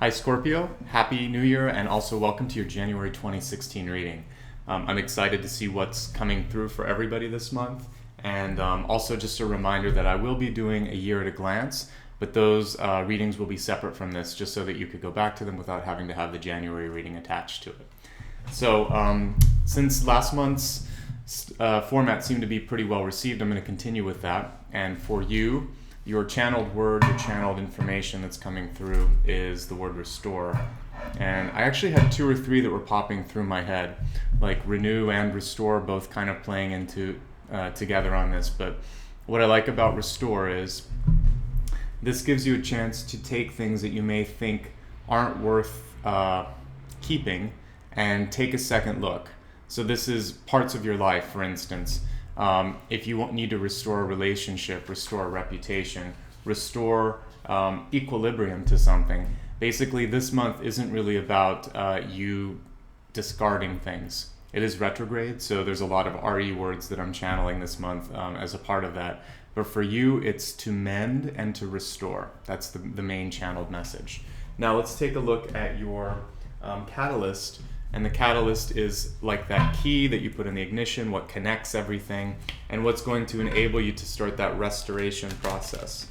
Hi Scorpio, Happy New Year, and also welcome to your January 2016 reading. I'm excited to see what's coming through for everybody this month, and also just a reminder that I will be doing a year at a glance, but those readings will be separate from this just so that you could go back to them without having to have the January reading attached to it. So since last month's format seemed to be pretty well received, I'm going to continue with that, and for you, your channeled word, your channeled information that's coming through is the word restore. And I actually had 2 or 3 that were popping through my head, like renew and restore, both kind of playing into together on this. But what I like about restore is this gives you a chance to take things that you may think aren't worth keeping and take a second look. So this is parts of your life, for instance. If you need to restore a relationship, restore a reputation, restore equilibrium to something, basically this month isn't really about you discarding things. It is retrograde, so there's a lot of RE words that I'm channeling this month as a part of that. But for you, it's to mend and to restore. That's the main channeled message. Now let's take a look at your catalyst. And the catalyst is like that key that you put in the ignition, what connects everything, and what's going to enable you to start that restoration process.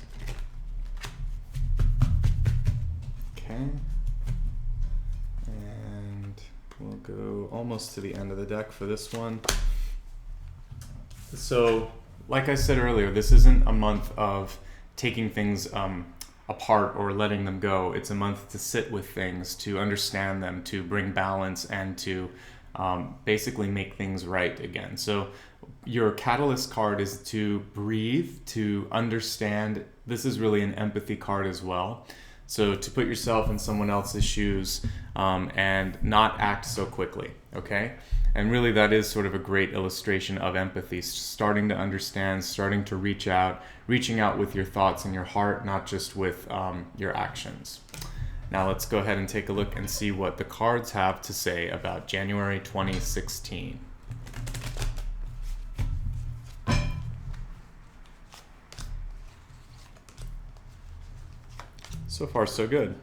Okay. And we'll go almost to the end of the deck for this one. So, like I said earlier, this isn't a month of taking things apart or letting them go. It's a month to sit with things, to understand them, to bring balance, and to basically make things right again. So your catalyst card is to breathe, to understand. This is really an empathy card as well. So to put yourself in someone else's shoes and not act so quickly, okay? And really that is sort of a great illustration of empathy, starting to understand, starting to reaching out with your thoughts and your heart, not just with your actions. Now let's go ahead and take a look and see what the cards have to say about January 2016. So far, so good.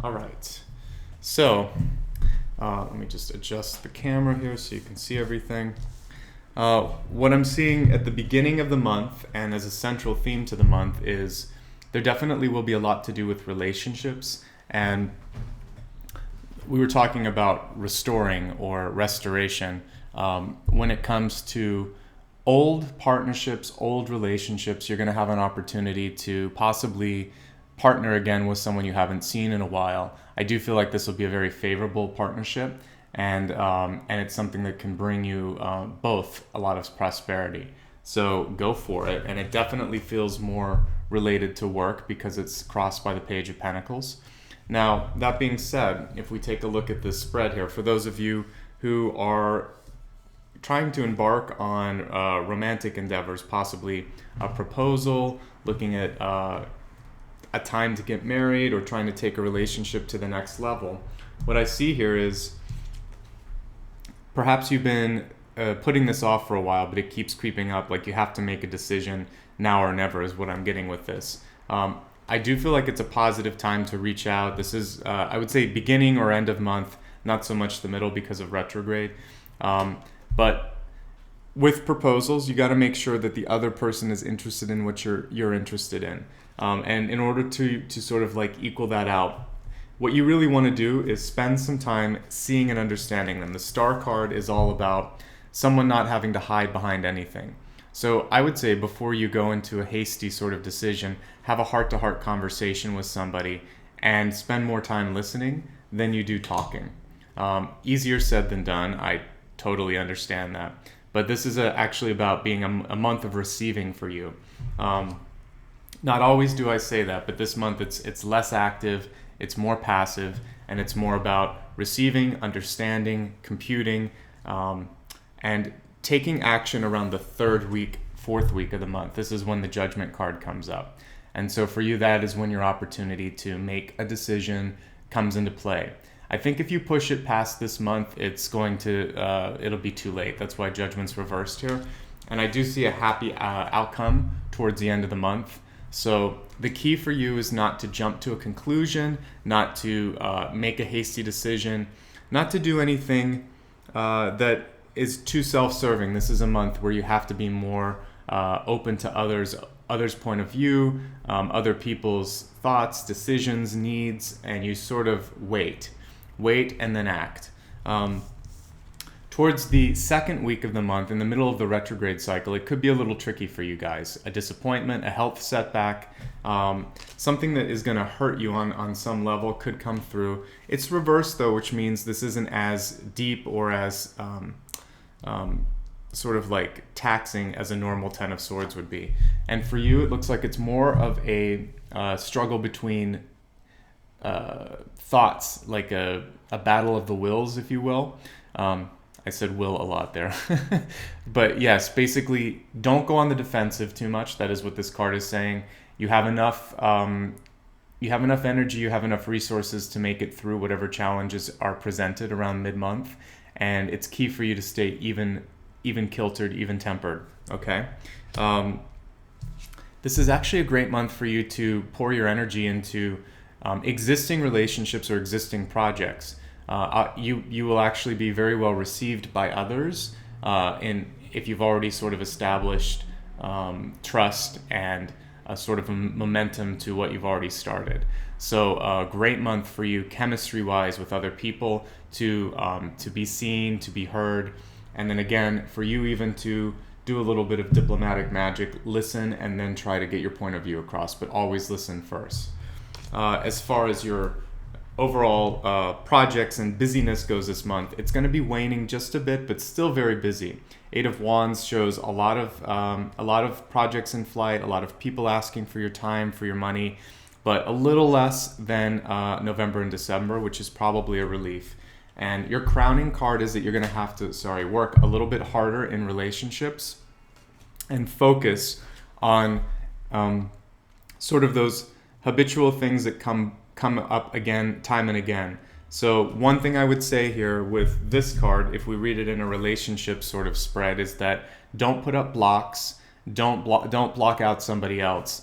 All right, so let me just adjust the camera here so you can see everything. What I'm seeing at the beginning of the month and as a central theme to the month is there definitely will be a lot to do with relationships, and we were talking about restoring or restoration when it comes to old partnerships, old relationships. You're going to have an opportunity to possibly partner again with someone you haven't seen in a while. I do feel like this will be a very favorable partnership, and it's something that can bring you both a lot of prosperity. So go for it, and it definitely feels more related to work because it's crossed by the Page of Pentacles. Now, that being said, if we take a look at this spread here, for those of you who are trying to embark on romantic endeavors, possibly a proposal, looking at a time to get married, or trying to take a relationship to the next level, what I see here is perhaps you've been putting this off for a while, but it keeps creeping up, like you have to make a decision now or never is what I'm getting with this. I do feel like it's a positive time to reach out. This is, I would say, beginning or end of month, not so much the middle because of retrograde. But with proposals, you got to make sure that the other person is interested in what you're interested in. And in order to sort of like equal that out, what you really want to do is spend some time seeing and understanding them. The Star card is all about someone not having to hide behind anything. So I would say before you go into a hasty sort of decision, have a heart-to-heart conversation with somebody and spend more time listening than you do talking. Easier said than done. I totally understand that. But this is actually about being a month of receiving for you. Not always do I say that, but this month it's less active, it's more passive, and it's more about receiving, understanding, computing, and taking action around the 3rd week, 4th week of the month. This is when the Judgment card comes up. And so for you, that is when your opportunity to make a decision comes into play. I think if you push it past this month, it's going to it'll be too late. That's why Judgment's reversed here. And I do see a happy outcome towards the end of the month. So the key for you is not to jump to a conclusion, not to make a hasty decision, not to do anything that is too self-serving. This is a month where you have to be more open to others' point of view, other people's thoughts, decisions, needs, and you sort of wait and then act. Towards the second week of the month, in the middle of the retrograde cycle, it could be a little tricky for you guys. A disappointment, a health setback, something that is going to hurt you on some level could come through. It's reversed though, which means this isn't as deep or as sort of like taxing as a normal Ten of Swords would be. And for you, it looks like it's more of a struggle between thoughts, like a battle of the wills, if you will. I said will a lot there. But yes, basically, don't go on the defensive too much. That is what this card is saying. You have enough energy, you have enough resources to make it through whatever challenges are presented around mid-month. And it's key for you to stay even kiltered, even tempered, okay? This is actually a great month for you to pour your energy into existing relationships or existing projects. You will actually be very well received by others if you've already sort of established trust and a sort of a momentum to what you've already started. So a great month for you chemistry-wise with other people to be seen, to be heard, and then again for you even to do a little bit of diplomatic magic, listen and then try to get your point of view across, but always listen first. As far as your overall projects and busyness goes this month, it's going to be waning just a bit, but still very busy. Eight of Wands shows a lot of projects in flight, a lot of people asking for your time, for your money, but a little less than November and December, which is probably a relief. And your crowning card is that you're going to have to, work a little bit harder in relationships and focus on sort of those habitual things that come up again, time and again. So one thing I would say here with this card, if we read it in a relationship sort of spread, is that don't put up blocks, don't block out somebody else.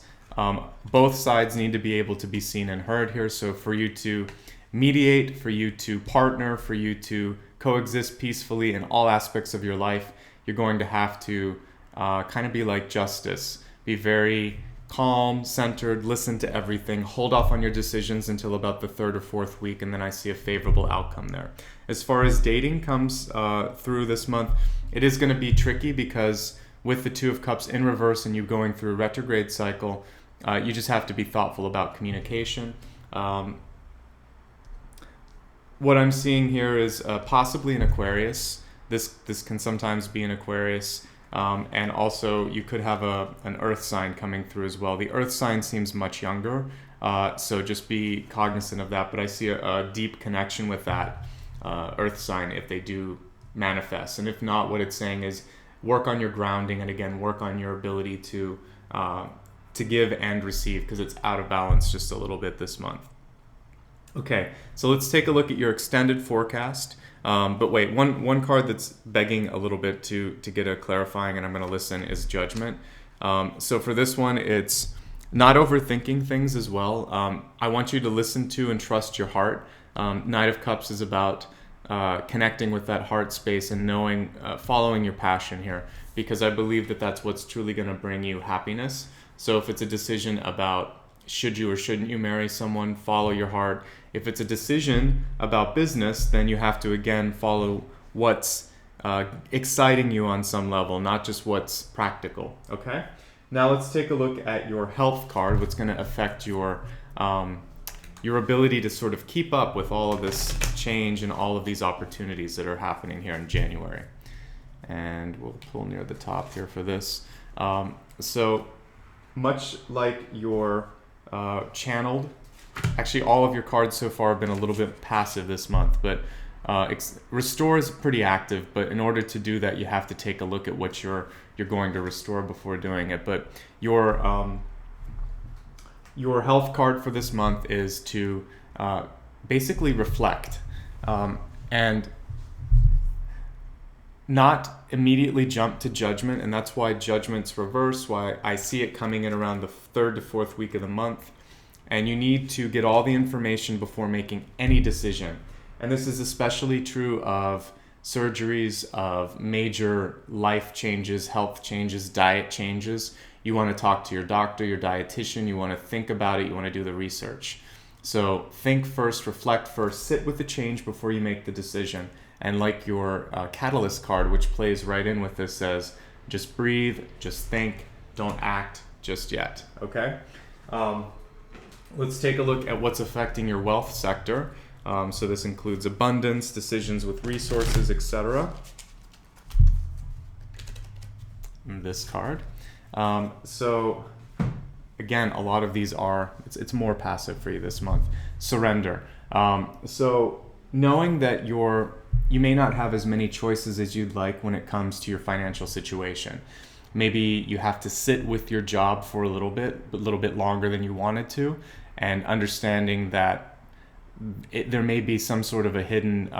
Both sides need to be able to be seen and heard here. So for you to mediate, for you to partner, for you to coexist peacefully in all aspects of your life, you're going to have to kind of be like Justice. Be very calm, centered, listen to everything, hold off on your decisions until about the third or fourth week, and then I see a favorable outcome there. As far as dating comes through this month, it is going to be tricky because with the Two of Cups in reverse and you going through a retrograde cycle, you just have to be thoughtful about communication. What I'm seeing here is possibly an Aquarius. This can sometimes be an Aquarius. And also you could have an earth sign coming through as well. The earth sign seems much younger, so just be cognizant of that. But I see a deep connection with that earth sign if they do manifest. And if not, what it's saying is work on your grounding and again, work on your ability to give and receive because it's out of balance just a little bit this month. Okay, so let's take a look at your extended forecast. But wait, one card that's begging a little bit to get a clarifying, and I'm going to listen, is Judgment. So for this one, it's not overthinking things as well. I want you to listen to and trust your heart. Knight of Cups is about connecting with that heart space and knowing, following your passion here, because I believe that that's what's truly going to bring you happiness. So if it's a decision about should you or shouldn't you marry someone, follow your heart. If it's a decision about business, then you have to, again, follow what's exciting you on some level, not just what's practical, okay? Now let's take a look at your health card, what's going to affect your ability to sort of keep up with all of this change and all of these opportunities that are happening here in January. And we'll pull near the top here for this. So much like your channeled, actually all of your cards so far have been a little bit passive this month, but restore is pretty active, but in order to do that you have to take a look at what you're going to restore before doing it. But your health card for this month is to basically reflect. And not immediately jump to judgment, and that's why judgment's reverse, why I see it coming in around the third to fourth week of the month. And you need to get all the information before making any decision. And this is especially true of surgeries, of major life changes, health changes, diet changes. You want to talk to your doctor, your dietitian, you want to think about it, you want to do the research. So think first, reflect first, sit with the change before you make the decision. And like your catalyst card, which plays right in with this, says, just breathe, just think, don't act just yet, okay? Let's take a look at what's affecting your wealth sector. So this includes abundance, decisions with resources, etc. This card. So again, a lot of these are, it's more passive for you this month. Surrender. So knowing that you may not have as many choices as you'd like when it comes to your financial situation. Maybe you have to sit with your job for a little bit longer than you wanted to, and understanding that there may be some sort of a hidden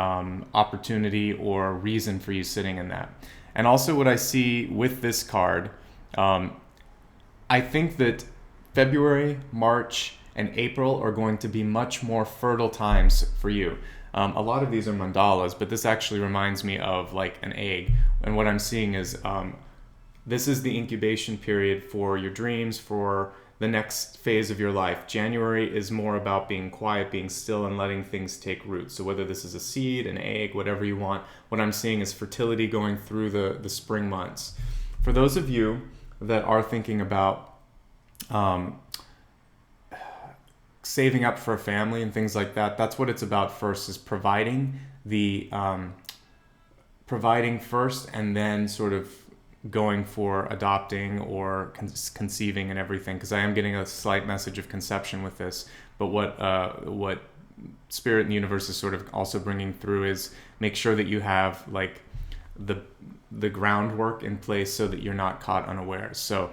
opportunity or reason for you sitting in that. And also what I see with this card, I think that February, March, and April are going to be much more fertile times for you. A lot of these are mandalas, but this actually reminds me of like an egg. And what I'm seeing is this is the incubation period for your dreams, for the next phase of your life. January is more about being quiet, being still, and letting things take root. So whether this is a seed, an egg, whatever you want, what I'm seeing is fertility going through the spring months. For those of you that are thinking about saving up for a family and things like that, that's what it's about first, is providing first, and then sort of going for adopting or conceiving and everything, because I am getting a slight message of conception with this. But what Spirit and the universe is sort of also bringing through is make sure that you have like the groundwork in place so that you're not caught unawares. So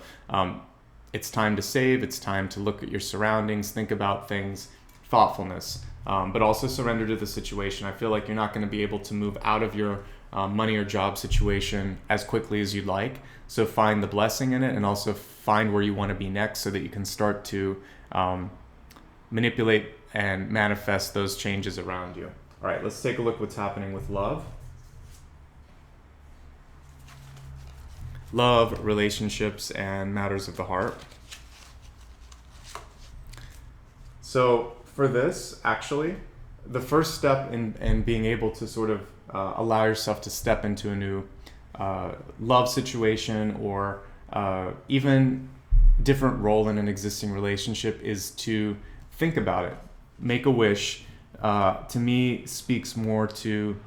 it's time to save, it's time to look at your surroundings, think about things, thoughtfulness, but also surrender to the situation. I feel like you're not going to be able to move out of your money or job situation as quickly as you'd like. So find the blessing in it, and also find where you want to be next so that you can start to manipulate and manifest those changes around you. All right, let's take a look what's happening with love. Love, relationships, and matters of the heart. So for this, actually, the first step in being able to sort of allow yourself to step into a new love situation, or even different role in an existing relationship, is to think about it. Make a wish. To me, speaks more to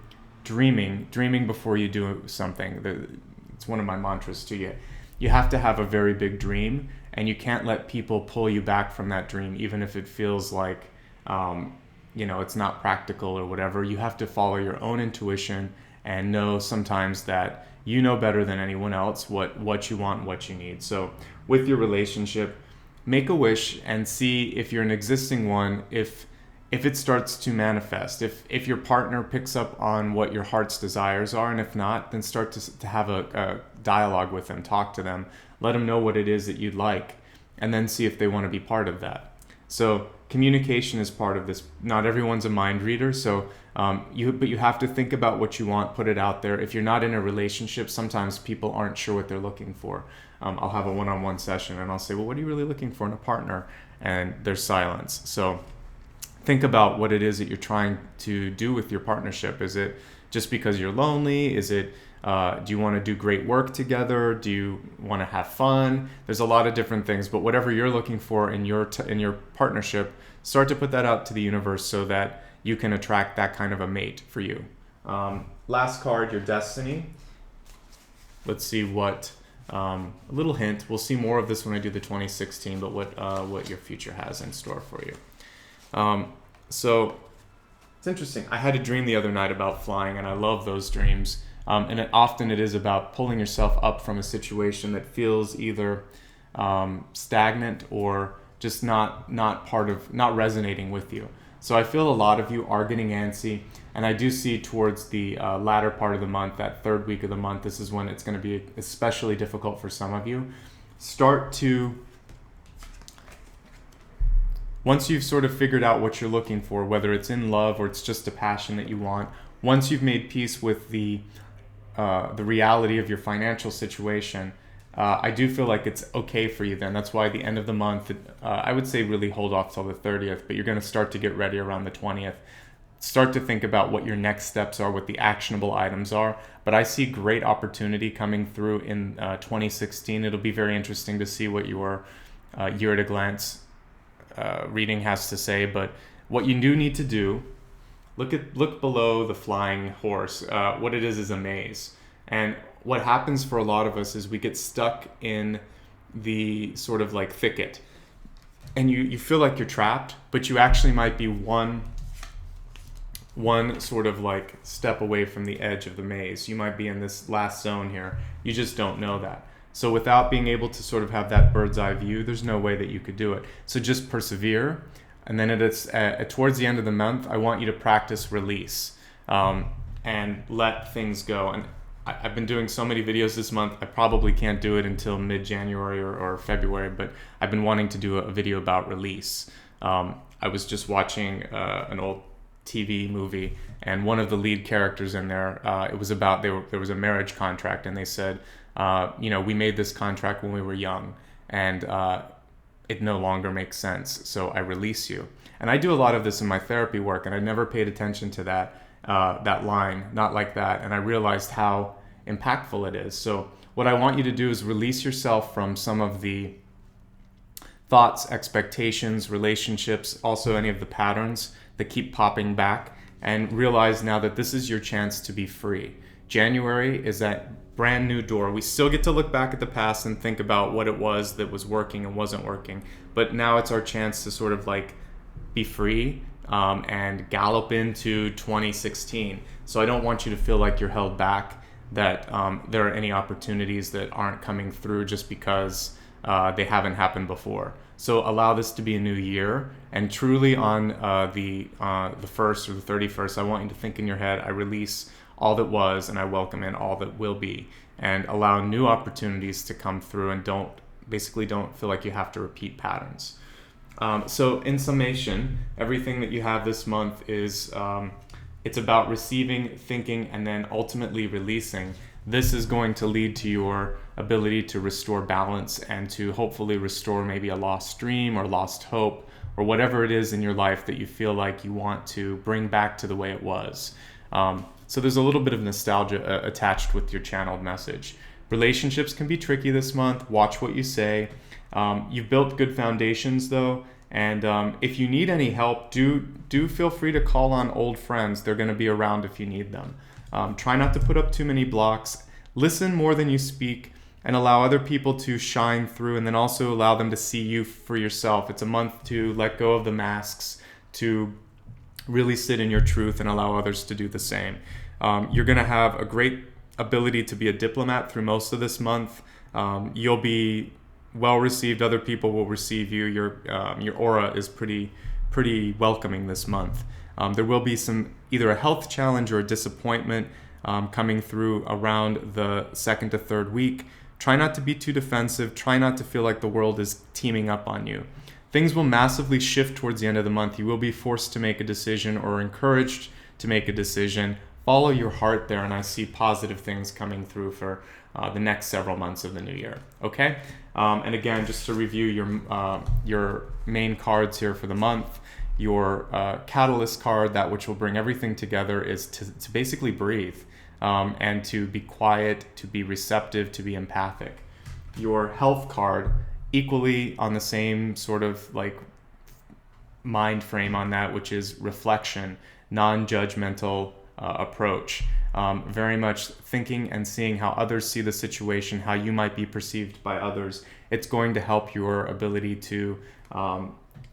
dreaming before you do something. It's one of my mantras to you. You have to have a very big dream, and you can't let people pull you back from that dream, even if it feels like it's not practical or whatever. You have to follow your own intuition and know sometimes that you know better than anyone else what you want, what you need. So with your relationship, make a wish and see if you're an existing one, if it starts to manifest, if your partner picks up on what your heart's desires are, and if not, then start to have a dialogue with them, talk to them, let them know what it is that you'd like, and then see if they want to be part of that. So communication is part of this. Not everyone's a mind reader, so but you have to think about what you want, put it out there. If you're not in a relationship, sometimes people aren't sure what they're looking for. I'll have a one-on-one session, and I'll say, well, what are you really looking for in a partner? And there's silence. So think about what it is that you're trying to do with your partnership. Is it just because you're lonely? Is it do you want to do great work together? Do you want to have fun? There's a lot of different things, but whatever you're looking for in your partnership, start to put that out to the universe so that you can attract that kind of a mate for you. Last card, your destiny. Let's see what a little hint. We'll see more of this when I do the 2016, but what your future has in store for you. So it's interesting. I had a dream the other night about flying, and I love those dreams. And often it is about pulling yourself up from a situation that feels either stagnant or just not resonating with you. So I feel a lot of you are getting antsy, and I do see towards the latter part of the month, that third week of the month, this is when it's going to be especially difficult for some of you. Once you've sort of figured out what you're looking for, whether it's in love or it's just a passion that you want, once you've made peace with the reality of your financial situation, I do feel like it's okay for you then. That's why the end of the month, I would say really hold off till the 30th, but you're going to start to get ready around the 20th. Start to think about what your next steps are, what the actionable items are. But I see great opportunity coming through in 2016. It'll be very interesting to see what your year at a glance reading has to say. But what you do need to do, look below the flying horse. What it is a maze. And what happens for a lot of us is we get stuck in the sort of like thicket. And you feel like you're trapped, but you actually might be one sort of like step away from the edge of the maze. You might be in this last zone here. You just don't know that. So without being able to sort of have that bird's eye view, there's no way that you could do it. So just persevere. And then towards the end of the month, I want you to practice release and let things go. And I've been doing so many videos this month. I probably can't do it until mid-January or February, but I've been wanting to do a video about release. I was just watching an old TV movie, and one of the lead characters in there, it was about there was a marriage contract, and they said, we made this contract when we were young, and it no longer makes sense, so I release you. And I do a lot of this in my therapy work, and I never paid attention to that line, not like that, and I realized how impactful it is. So what I want you to do is release yourself from some of the thoughts, expectations, relationships, also any of the patterns that keep popping back, and realize now that this is your chance to be free. January is that brand new door. We still get to look back at the past and think about what it was that was working and wasn't working, but now it's our chance to sort of like be free and gallop into 2016. So I don't want you to feel like you're held back, that there are any opportunities that aren't coming through just because they haven't happened before. So allow this to be a new year, and truly on the 1st or the 31st, I want you to think in your head, I release all that was and I welcome in all that will be, and allow new opportunities to come through, and don't feel like you have to repeat patterns. So in summation, everything that you have this month is it's about receiving, thinking, and then ultimately releasing. This is going to lead to your ability to restore balance and to hopefully restore maybe a lost dream or lost hope or whatever it is in your life that you feel like you want to bring back to the way it was. So there's a little bit of nostalgia attached with your channeled message. Relationships can be tricky this month. Watch what you say. You've built good foundations though. And if you need any help, do feel free to call on old friends. They're going to be around if you need them. Try not to put up too many blocks. Listen more than you speak, and allow other people to shine through, and then also allow them to see you for yourself. It's a month to let go of the masks, to really sit in your truth and allow others to do the same. You're going to have a great ability to be a diplomat through most of this month. You'll be well received. Other people will receive you. Your aura is pretty welcoming this month. There will be either a health challenge or a disappointment coming through around the 2nd to 3rd week. Try not to be too defensive. Try not to feel like the world is teaming up on you. Things will massively shift towards the end of the month. You will be forced to make a decision or encouraged to make a decision. Follow your heart there, and I see positive things coming through for the next several months of the new year. Okay? And again, just to review your main cards here for the month, your catalyst card, that which will bring everything together, is to basically breathe and to be quiet, to be receptive, to be empathic. Your health card, equally on the same sort of like mind frame on that, which is reflection, non-judgmental approach. Very much thinking and seeing how others see the situation, how you might be perceived by others. It's going to help your ability to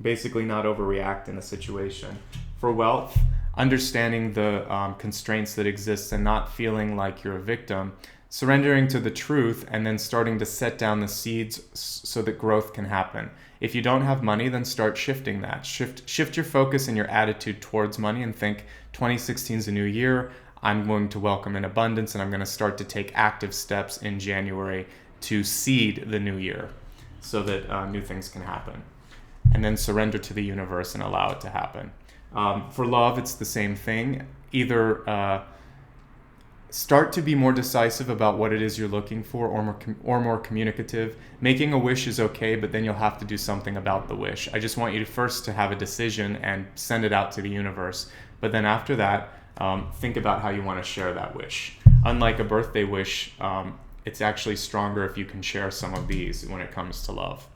basically not overreact in a situation. For wealth, understanding the constraints that exist and not feeling like you're a victim, surrendering to the truth, and then starting to set down the seeds so that growth can happen. If you don't have money, then start shifting that. Shift your focus and your attitude towards money and think 2016 is a new year. I'm going to welcome in abundance, and I'm going to start to take active steps in January to seed the new year so that new things can happen. And then surrender to the universe and allow it to happen. For love, it's the same thing. Either start to be more decisive about what it is you're looking for, or more communicative. Making a wish is okay, but then you'll have to do something about the wish. I just want you to first to have a decision and send it out to the universe. But then after that, think about how you want to share that wish. Unlike a birthday wish, it's actually stronger if you can share some of these when it comes to love.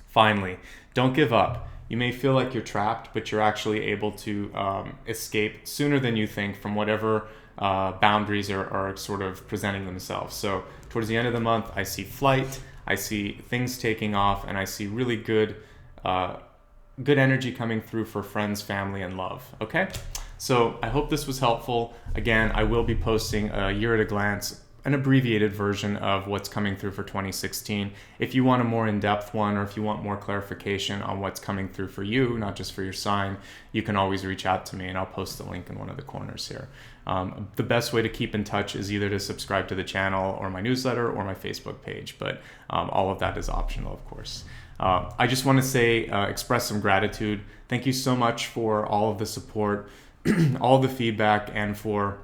Finally, don't give up. You may feel like you're trapped, but you're actually able to escape sooner than you think from whatever boundaries are sort of presenting themselves. So towards the end of the month, I see flight, I see things taking off, and I see really good energy coming through for friends, family, and love. Okay? So I hope this was helpful. Again, I will be posting a year at a glance, an abbreviated version of what's coming through for 2016. If you want a more in-depth one, or if you want more clarification on what's coming through for you, not just for your sign, you can always reach out to me, and I'll post the link in one of the corners here. The best way to keep in touch is either to subscribe to the channel or my newsletter or my Facebook page, but all of that is optional, of course. I just want to say, express some gratitude. Thank you so much for all of the support, all the feedback, and for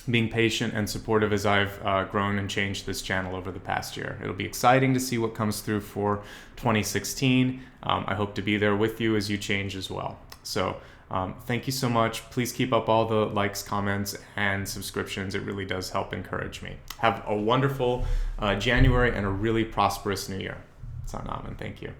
being patient and supportive as I've grown and changed this channel over the past year. It'll be exciting to see what comes through for 2016. I hope to be there with you as you change as well. So thank you so much. Please keep up all the likes, comments, and subscriptions. It really does help encourage me. Have a wonderful January and a really prosperous new year. Sanaman, thank you.